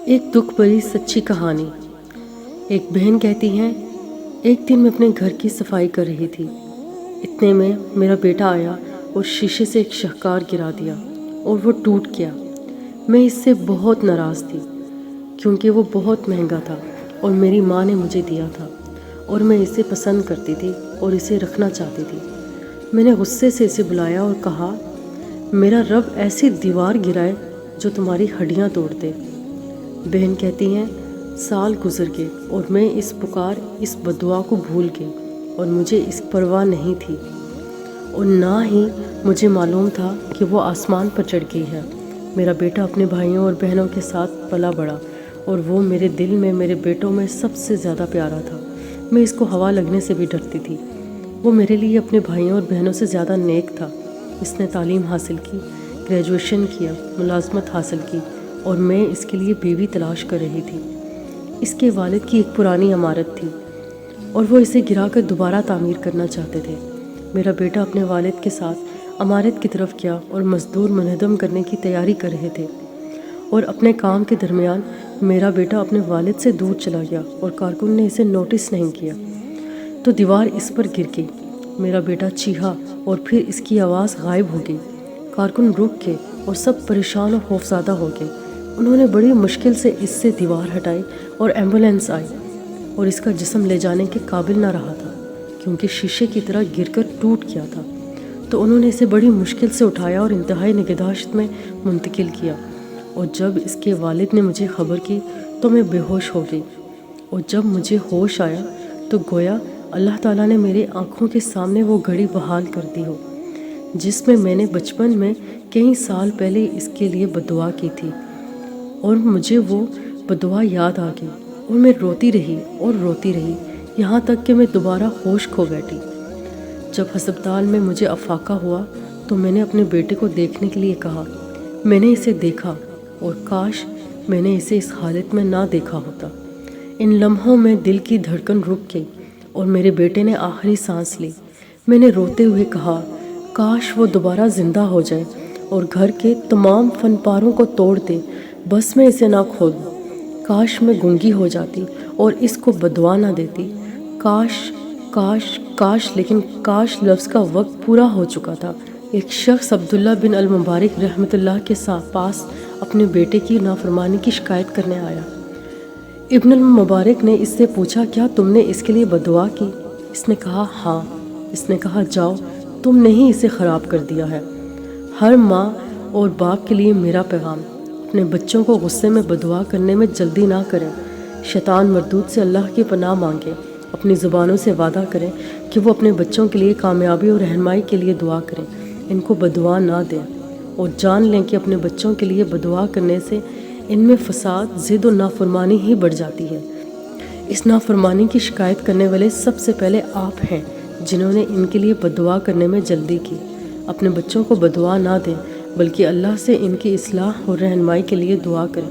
ایک دکھ بھری سچی کہانی۔ ایک بہن کہتی ہیں، ایک دن میں اپنے گھر کی صفائی کر رہی تھی، اتنے میں میرا بیٹا آیا اور شیشے سے ایک شاہکار گرا دیا اور وہ ٹوٹ گیا۔ میں اس سے بہت ناراض تھی کیونکہ وہ بہت مہنگا تھا اور میری ماں نے مجھے دیا تھا اور میں اسے پسند کرتی تھی اور اسے رکھنا چاہتی تھی۔ میں نے غصے سے اسے بلایا اور کہا، میرا رب ایسی دیوار گرائے جو تمہاری ہڈیاں توڑ دے۔ بہن کہتی ہیں، سال گزر گئے اور میں اس بددعا کو بھول گئی اور مجھے اس پرواہ نہیں تھی اور نہ ہی مجھے معلوم تھا کہ وہ آسمان پر چڑھ گئی ہے۔ میرا بیٹا اپنے بھائیوں اور بہنوں کے ساتھ پلا بڑھا اور وہ میرے دل میں میرے بیٹوں میں سب سے زیادہ پیارا تھا۔ میں اس کو ہوا لگنے سے بھی ڈرتی تھی۔ وہ میرے لیے اپنے بھائیوں اور بہنوں سے زیادہ نیک تھا۔ اس نے تعلیم حاصل کی، گریجویشن کیا، ملازمت حاصل کی اور میں اس کے لیے بیوی تلاش کر رہی تھی۔ اس کے والد کی ایک پرانی عمارت تھی اور وہ اسے گرا کر دوبارہ تعمیر کرنا چاہتے تھے۔ میرا بیٹا اپنے والد کے ساتھ عمارت کی طرف گیا اور مزدور منہدم کرنے کی تیاری کر رہے تھے اور اپنے کام کے درمیان میرا بیٹا اپنے والد سے دور چلا گیا اور کارکن نے اسے نوٹس نہیں کیا تو دیوار اس پر گر گئی۔ میرا بیٹا چیخا اور پھر اس کی آواز غائب ہو گئی۔ کارکن رک گئے اور سب پریشان اور خوفزدہ ہو گئے۔ انہوں نے بڑی مشکل سے اس سے دیوار ہٹائی اور ایمبولینس آئی اور اس کا جسم لے جانے کے قابل نہ رہا تھا کیونکہ شیشے کی طرح گر کر ٹوٹ گیا تھا۔ تو انہوں نے اسے بڑی مشکل سے اٹھایا اور انتہائی نگہداشت میں منتقل کیا، اور جب اس کے والد نے مجھے خبر کی تو میں بے ہوش ہو گئی، اور جب مجھے ہوش آیا تو گویا اللہ تعالیٰ نے میرے آنکھوں کے سامنے وہ گھڑی بحال کر دی ہو جس میں نے بچپن میں کئی سال پہلے اس کے لیے بددعا کی تھی، اور مجھے وہ بددعا یاد آ گئی اور میں روتی رہی یہاں تک کہ میں دوبارہ ہوش کھو بیٹھی۔ جب ہسپتال میں مجھے افاقہ ہوا تو میں نے اپنے بیٹے کو دیکھنے کے لیے کہا۔ میں نے اسے دیکھا اور کاش میں نے اسے اس حالت میں نہ دیکھا ہوتا۔ ان لمحوں میں دل کی دھڑکن رک گئی اور میرے بیٹے نے آخری سانس لی۔ میں نے روتے ہوئے کہا، کاش وہ دوبارہ زندہ ہو جائے اور گھر کے تمام فن پاروں کو توڑ دے، بس میں اسے نہ کھو دوں۔ کاش میں گنگی ہو جاتی اور اس کو بددعا نہ دیتی۔ کاش لیکن کاش لفظ کا وقت پورا ہو چکا تھا۔ ایک شخص عبداللہ بن المبارک رحمۃ اللہ کے پاس اپنے بیٹے کی نافرمانی کی شکایت کرنے آیا۔ ابن المبارک نے اس سے پوچھا، کیا تم نے اس کے لیے بددعا کی؟ اس نے کہا، ہاں۔ اس نے کہا، جاؤ، تم نے ہی اسے خراب کر دیا ہے۔ ہر ماں اور باپ کے لیے میرا پیغام، اپنے بچوں کو غصے میں بددعا کرنے میں جلدی نہ کریں۔ شیطان مردود سے اللہ کی پناہ مانگیں۔ اپنی زبانوں سے وعدہ کریں کہ وہ اپنے بچوں کے لیے کامیابی اور رہنمائی کے لیے دعا کریں، ان کو بددعا نہ دیں، اور جان لیں کہ اپنے بچوں کے لیے بددعا کرنے سے ان میں فساد، ضد و نافرمانی ہی بڑھ جاتی ہے۔ اس نافرمانی کی شکایت کرنے والے سب سے پہلے آپ ہیں جنہوں نے ان کے لیے بددعا کرنے میں جلدی کی۔ اپنے بچوں کو بددعا نہ دیں بلکہ اللہ سے ان کی اصلاح اور رہنمائی کے لیے دعا کریں،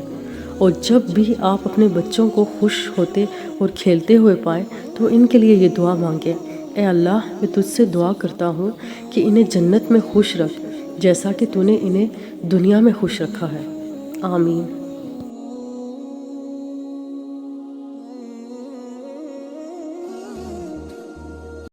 اور جب بھی آپ اپنے بچوں کو خوش ہوتے اور کھیلتے ہوئے پائیں تو ان کے لیے یہ دعا مانگیں، اے اللہ، میں تجھ سے دعا کرتا ہوں کہ انہیں جنت میں خوش رکھ جیسا کہ تو نے انہیں دنیا میں خوش رکھا ہے۔ آمین۔